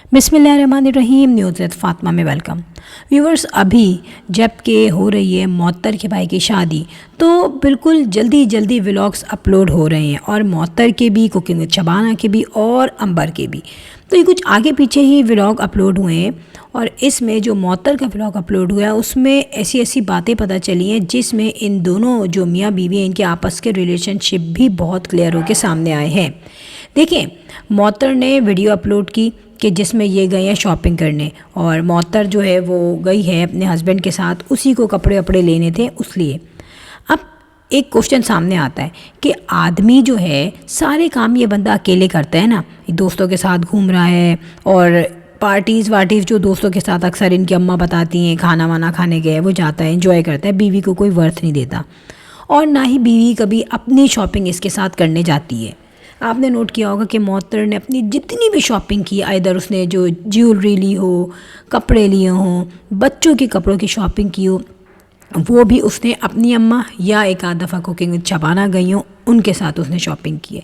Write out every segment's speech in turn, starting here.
बिस्मिल्लाहिर्रहमानिर्रहीम। News with Fatima में welcome. Viewers, अभी जब कि हो रही है मोअत्तर के भाई की शादी, तो बिल्कुल जल्दी जल्दी व्लॉग्स अपलोड हो रहे हैं, और मोअत्तर के भी, कुकिंग विद शबाना के भी और अंबर के भी। तो ये कुछ आगे पीछे ही व्लॉग अपलोड हुए हैं, और इसमें जो मोअत्तर का व्लॉग अपलोड हुआ है उसमें ऐसी ऐसी बातें पता चली हैं जिसमें इन दोनों जो मियाँ बीवी हैं इनके आपस के रिलेशनशिप भी बहुत क्लियर होकर सामने आए हैं। देखिए, मोअत्तर ने वीडियो अपलोड की कि जिसमें ये गए हैं शॉपिंग करने, और मोअत्तर जो है वो गई है अपने हस्बैंड के साथ, उसी को कपड़े वपड़े लेने थे उसलिए। अब एक क्वेश्चन सामने आता है कि आदमी जो है सारे काम ये बंदा अकेले करता है ना, दोस्तों के साथ घूम रहा है, और पार्टीज़ वार्टीज़ जो दोस्तों के साथ अक्सर इनकी अम्मा बताती हैं, खाना वाना खाने गए वो जाता है, एंजॉय करता है, बीवी को कोई वर्थ नहीं देता, और ना ही बीवी कभी अपनी शॉपिंग इसके साथ करने जाती है। आपने नोट किया होगा कि मोअत्तर ने अपनी जितनी भी शॉपिंग की, आइदर उसने जो ज्वेलरी ली हो, कपड़े लिए हों, बच्चों के कपड़ों की शॉपिंग की हो, वो भी उसने अपनी अम्मा या एक आध दफ़ा कुकिंग विद शबाना गई हों उनके साथ उसने शॉपिंग की है।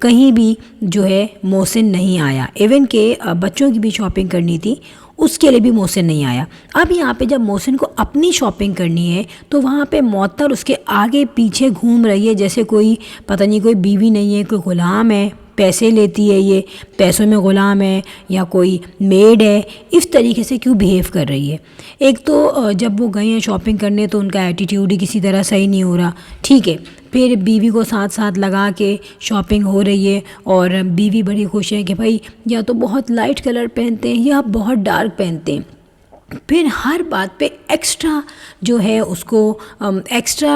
कहीं भी जो है मोहसिन नहीं आया, इवन के बच्चों की भी शॉपिंग करनी थी उसके लिए भी मोहसिन नहीं आया। अब यहाँ पे जब मोहसिन को अपनी शॉपिंग करनी है तो वहाँ पे मोअत्तर उसके आगे पीछे घूम रही है जैसे कोई पता नहीं, कोई बीवी नहीं है, कोई ग़ुलाम है, पैसे लेती है, ये पैसों में ग़ुलाम है, या कोई मेड है। इस तरीके से क्यों बिहेव कर रही है? एक तो जब वो गए हैं शॉपिंग करने तो उनका एटीट्यूड ही किसी तरह सही नहीं हो रहा, ठीक है। फिर बीवी को साथ साथ लगा के शॉपिंग हो रही है, और बीवी बड़ी खुश है कि भाई या तो बहुत लाइट कलर पहनते हैं या बहुत डार्क पहनते हैं। फिर हर बात पे एक्स्ट्रा जो है उसको एक्स्ट्रा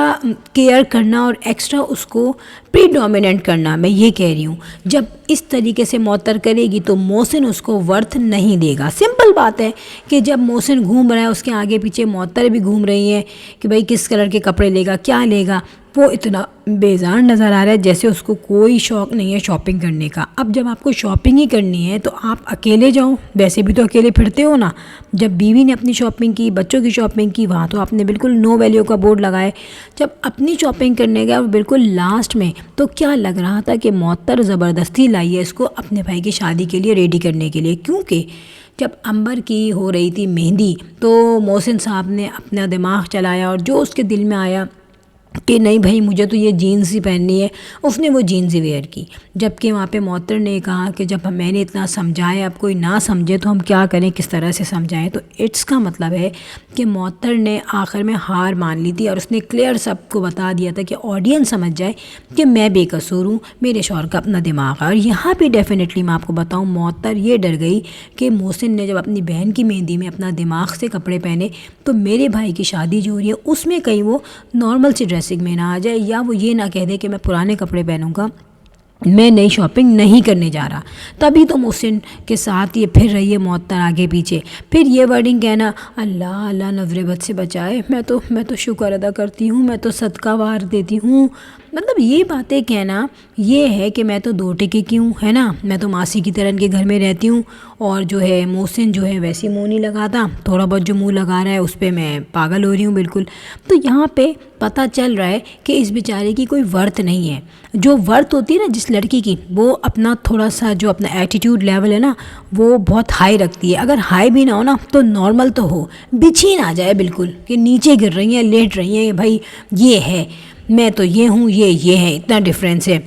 केयर करना और एक्स्ट्रा उसको प्रीडोमिनेंट करना। मैं ये कह रही हूँ, जब इस तरीके से मोअत्तर करेगी तो मोहसिन उसको वर्थ नहीं देगा। सिंपल बात है कि जब मोहसिन घूम रहा है उसके आगे पीछे मोअत्तर भी घूम रही है कि भाई किस कलर के कपड़े लेगा, क्या लेगा, वो इतना बेजान नज़र आ रहा है जैसे उसको कोई शौक़ नहीं है शॉपिंग करने का। अब जब आपको शॉपिंग ही करनी है तो आप अकेले जाओ, वैसे भी तो अकेले फिरते हो ना। जब बीवी ने अपनी शॉपिंग की, बच्चों की शॉपिंग की, वहाँ तो आपने बिल्कुल नो वैल्यू का बोर्ड लगाए। जब अपनी शॉपिंग करने गया और बिल्कुल लास्ट में, तो क्या लग रहा था कि मोअत्तर ज़बरदस्ती लाई है इसको अपने भाई की शादी के लिए रेडी करने के लिए। क्योंकि जब अंबर की हो रही थी मेहंदी तो मोहसिन साहब ने अपना दिमाग चलाया और जो उसके दिल में आया कि नहीं भाई मुझे तो ये जीन्स ही पहननी है, उसने वो जीन्स ही वेयर की। जबकि वहाँ पे मोअत्तर ने कहा कि जब मैंने इतना समझाया, अब कोई ना समझे तो हम क्या करें, किस तरह से समझाएं। तो इट्स का मतलब है कि मोअत्तर ने आखिर में हार मान ली थी, और उसने क्लियर सबको बता दिया था कि ऑडियंस समझ जाए कि मैं बेकसूर हूँ, मेरे शौहर का अपना दिमाग है। और यहाँ पर डेफिनेटली मैं आपको बताऊँ, मोअत्तर ये डर गई कि मोहसिन ने जब अपनी बहन की मेहंदी में अपना दिमाग से कपड़े पहने तो मेरे भाई की शादी जो हो रही है उसमें कहीं वो नॉर्मल सी ड्रेसिंग में ना आ जाए, या वो ये ना कह दे कि मैं पुराने कपड़े पहनूंगा, मैं नई शॉपिंग नहीं करने जा रहा। तभी तो मोहसिन के साथ ये फिर रही है मोअत्तर आगे पीछे। फिर ये वर्डिंग कहना, अल्लाह अल्लाह नज़रे बद से बचाए, मैं तो शुक्र अदा करती हूँ, मैं तो सदका वार देती हूँ। मतलब ये बातें कहना ये है कि मैं तो दो टिके की हूँ, है ना, मैं तो मासी की तरह इनके घर में रहती हूँ, और जो है मोहसिन जो है वैसे मुँह नहीं लगाता, थोड़ा बहुत जो मुँह लगा रहा है उस पर मैं पागल हो रही हूँ बिल्कुल। तो यहाँ पे पता चल रहा है कि इस बेचारे की कोई वर्थ नहीं है। जो वर्थ होती है ना जिस लड़की की, वो अपना थोड़ा सा जो अपना एटीट्यूड लेवल है ना वो बहुत हाई रखती है। अगर हाई भी ना हो ना तो नॉर्मल तो हो, बिछी ना जाए बिल्कुल कि नीचे गिर रही हैं, लेट रही हैं, भाई ये है, मैं तो ये हूँ, ये है, इतना डिफरेंस है।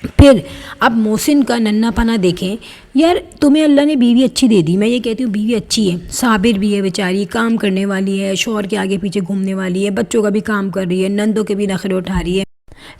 फिर अब मोहसिन का नन्ना पना देखें। यार तुम्हें अल्लाह ने बीवी अच्छी दे दी, मैं ये कहती हूँ बीवी अच्छी है, साबिर भी है बेचारी, काम करने वाली है, शौहर के आगे पीछे घूमने वाली है, बच्चों का भी काम कर रही है, नंदों के भी नखरे उठा रही है।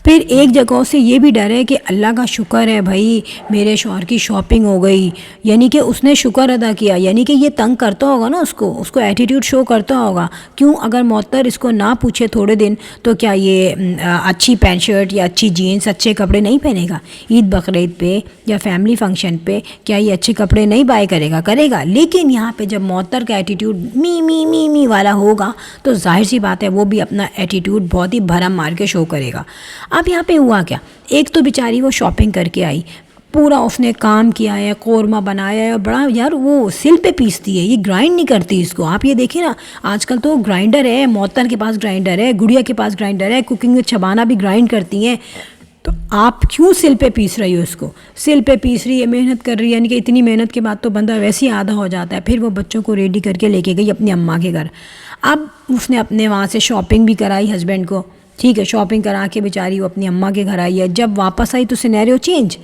फिर एक जगह से ये भी डर है कि अल्लाह का शुक्र है भाई मेरे शौहर की शॉपिंग हो गई, यानी कि उसने शुक्र अदा किया, यानी कि ये तंग करता होगा ना उसको एटीट्यूड शो करता होगा। क्यों? अगर मोअत्तर इसको ना पूछे थोड़े दिन तो क्या ये अच्छी पैंट शर्ट या अच्छी जीन्स, अच्छे कपड़े नहीं पहनेगा? ईद बकरीद पे या फैमिली फंक्शन पे क्या ये अच्छे कपड़े नहीं बाय करेगा? लेकिन यहाँ पे जब मोअत्तर का एटीट्यूड मी वाला होगा तो जाहिर सी बात है वो भी अपना एटीट्यूड बहुत ही भरम मार के शो करेगा। अब यहाँ पे हुआ क्या, एक तो बेचारी वो शॉपिंग करके आई, पूरा उसने काम किया है, कौरमा बनाया है, बड़ा यार वो सिल पे पीसती है, ये ग्राइंड नहीं करती इसको। आप ये देखिए ना, आजकल तो ग्राइंडर है, मोअत्तर के पास ग्राइंडर है, गुड़िया के पास ग्राइंडर है, कुकिंग विद शबाना भी ग्राइंड करती हैं। تو آپ کیوں سل پہ پیس رہی ہو اس کو؟ سل پہ پیس رہی ہے، محنت کر رہی ہے، یعنی کہ اتنی محنت کے بعد تو بندہ ویسے ہی آدھا ہو جاتا ہے۔ پھر وہ بچوں کو ریڈی کر کے لے کے گئی اپنی اماں کے گھر۔ اب اس نے اپنے وہاں سے شاپنگ بھی کرائی ہسبینڈ کو، ٹھیک ہے، شاپنگ کرا کے بیچاری وہ اپنی اماں کے گھر آئی ہے۔ جب واپس آئی تو سینیریو چینج،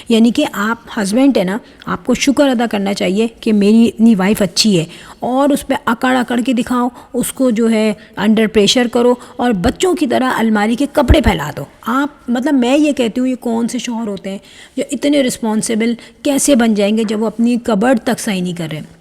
یعنی کہ آپ ہسبینڈ ہے نا، آپ کو شکر ادا کرنا چاہیے کہ میری اتنی وائف اچھی ہے، اور اس پہ اکڑ اکڑ کے دکھاؤ، اس کو جو ہے انڈر پریشر کرو، اور بچوں کی طرح الماری کے کپڑے پھیلا دو۔ آپ مطلب میں یہ کہتی ہوں، یہ کون سے شوہر ہوتے ہیں جو اتنے رسپانسبل کیسے بن جائیں گے جب وہ اپنی کبرڈ تک صحیح نہیں کر رہے؟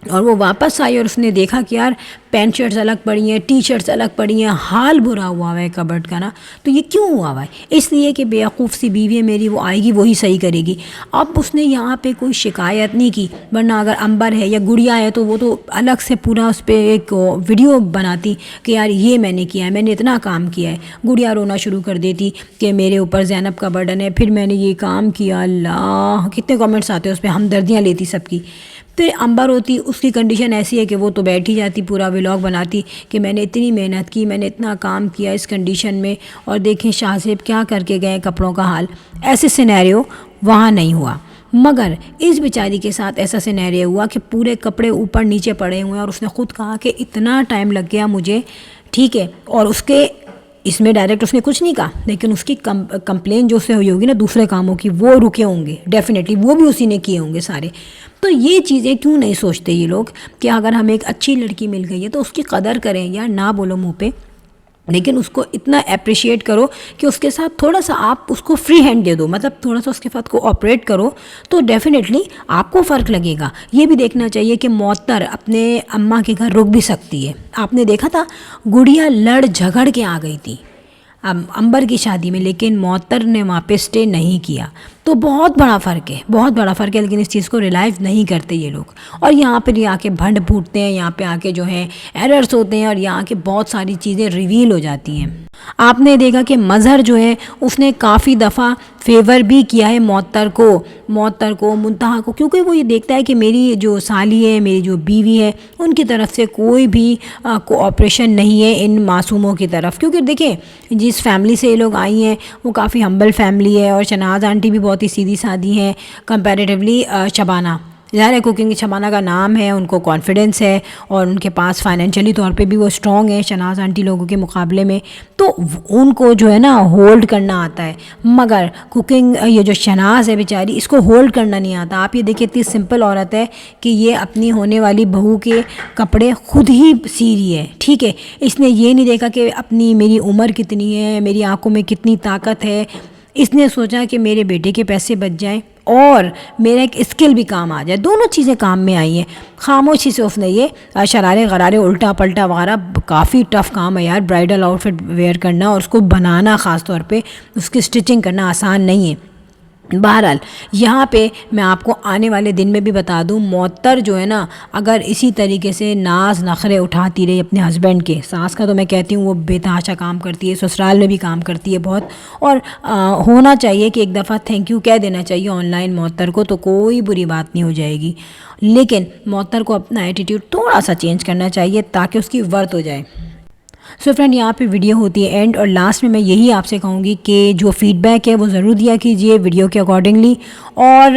اور وہ واپس آئی اور اس نے دیکھا کہ یار پینٹ شرٹس الگ پڑی ہیں، ٹی شرٹس الگ ہی ہیں، حال برا ہوا ہے کبرڈ کا نا۔ تو یہ کیوں ہوا ہے؟ اس لیے کہ بیوقوف سی بیوی ہے میری، وہ آئے گی وہی صحیح کرے گی۔ اب اس نے یہاں پہ کوئی شکایت نہیں کی، ورنہ اگر امبر ہے یا گڑیا ہے تو وہ تو الگ سے پورا اس پہ ایک ویڈیو بناتی کہ یار یہ میں نے کیا ہے، میں نے اتنا کام کیا ہے۔ گڑیا رونا شروع کر دیتی کہ میرے اوپر زینب کا برڈن ہے، پھر میں نے یہ کام کیا، اللہ کتنے کامنٹس آتے ہیں اس پہ، ہمدردیاں لیتی سب کی۔ پھر امبر ہوتی، اس کی کنڈیشن ایسی ہے کہ وہ تو بیٹھ ہی جاتی، پورا ولاگ بناتی کہ میں نے اتنی محنت کی، میں نے اتنا کام کیا اس کنڈیشن میں، اور دیکھیں شاہ زیب کیا کر کے گئے کپڑوں کا حال۔ ایسے سینیریو وہاں نہیں ہوا، مگر اس بیچاری کے ساتھ ایسا سینیریو ہوا کہ پورے کپڑے اوپر نیچے پڑے ہوئے ہیں، اور اس نے خود کہا کہ اتنا ٹائم لگ گیا مجھے، ٹھیک ہے، اور اس میں ڈائریکٹ اس نے کچھ نہیں کہا، لیکن اس کی کمپلین جو سے ہوئی ہوگی نا دوسرے کاموں کی، وہ رکے ہوں گے ڈیفینیٹلی، وہ بھی اسی نے کیے ہوں گے سارے۔ تو یہ چیزیں کیوں نہیں سوچتے یہ لوگ کہ اگر ہمیں ایک اچھی لڑکی مل گئی ہے تو اس کی قدر کریں، یار نہ بولو منہ پہ، لیکن اس کو اتنا اپریشیٹ کرو کہ اس کے ساتھ تھوڑا سا آپ اس کو فری ہینڈ دے دو، مطلب تھوڑا سا اس کے ساتھ کو آپریٹ کرو تو ڈیفینیٹلی آپ کو فرق لگے گا۔ یہ بھی دیکھنا چاہیے کہ معطر اپنے اماں کے گھر رک بھی سکتی ہے۔ آپ نے دیکھا تھا گڑیا لڑ جھگڑ کے آ گئی تھی امبر کی شادی میں، لیکن معطر نے وہاں پہ اسٹے نہیں کیا۔ تو بہت بڑا فرق ہے، بہت بڑا فرق ہے، لیکن اس چیز کو ریلائز نہیں کرتے یہ لوگ، اور یہاں پہ آ کے بھنڈ پھوٹتے ہیں، یہاں پہ آ کے جو ہے ایررز ہوتے ہیں، اور یہاں کے بہت ساری چیزیں ریویل ہو جاتی ہیں۔ آپ نے دیکھا کہ مظہر جو ہے اس نے کافی دفعہ فیور بھی کیا ہے معطر کو منتہا کو، کیونکہ وہ یہ دیکھتا ہے کہ میری جو سالی ہے، میری جو بیوی ہے، ان کی طرف سے کوئی بھی کوآپریشن نہیں ہے ان معصوموں کی طرف، کیونکہ دیکھیں جس فیملی سے یہ لوگ آئی ہیں وہ کافی ہمبل فیملی ہے، اور شناز آنٹی بھی بہت ہی سیدھی سادھی ہیں کمپیریٹیولی شبانہ، ظاہر ہے کوکنگ شبانہ کا نام ہے، ان کو کانفیڈنس ہے، اور ان کے پاس فائنینشلی طور پہ بھی وہ اسٹرانگ ہیں شناز آنٹی لوگوں کے مقابلے میں، تو ان کو جو ہے نا ہولڈ کرنا آتا ہے، مگر کوکنگ یہ جو شناز ہے بیچاری، اس کو ہولڈ کرنا نہیں آتا۔ آپ یہ دیکھیں اتنی سمپل عورت ہے کہ یہ اپنی ہونے والی بہو کے کپڑے خود ہی سی رہی ہے، ٹھیک ہے، اس نے یہ نہیں دیکھا کہ اپنی میری عمر کتنی ہے، میری آنکھوں میں کتنی طاقت ہے، اس نے سوچا کہ میرے بیٹے کے پیسے بچ جائیں اور میرا ایک اسکل بھی کام آ جائے، دونوں چیزیں کام میں آئی ہیں۔ خاموشی سے اس نے یہ شرارے غرارے الٹا پلٹا وغیرہ، کافی ٹف کام ہے یار برائڈل آؤٹ فٹ ویئر کرنا، اور اس کو بنانا، خاص طور پہ اس کی اسٹچنگ کرنا آسان نہیں ہے۔ بہرحال یہاں پہ میں آپ کو آنے والے دن میں بھی بتا دوں، معطر جو ہے نا اگر اسی طریقے سے ناز نخرے اٹھاتی رہی اپنے ہسبینڈ کے، ساس کا تو میں کہتی ہوں وہ بے تحاشا کام کرتی ہے، سسرال میں بھی کام کرتی ہے بہت، اور ہونا چاہیے کہ ایک دفعہ تھینک یو کہہ دینا چاہیے آن لائن معطر کو، تو کوئی بری بات نہیں ہو جائے گی، لیکن معطر کو اپنا ایٹیٹیوڈ تھوڑا سا چینج کرنا چاہیے تاکہ اس کی ورتھ ہو جائے۔ سو فرینڈ یہاں پہ ویڈیو ہوتی ہے اینڈ، اور لاسٹ میں یہی آپ سے کہوں گی کہ جو فیڈ بیک ہے وہ ضرور دیا کیجیے ویڈیو کے اکارڈنگلی، اور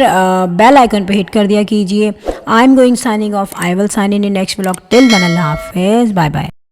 بیل آئیکن پہ ہٹ کر دیا کیجیے۔ I am going signing off, I will sign in next vlog, till then اللہ حافظ، بائے بائے۔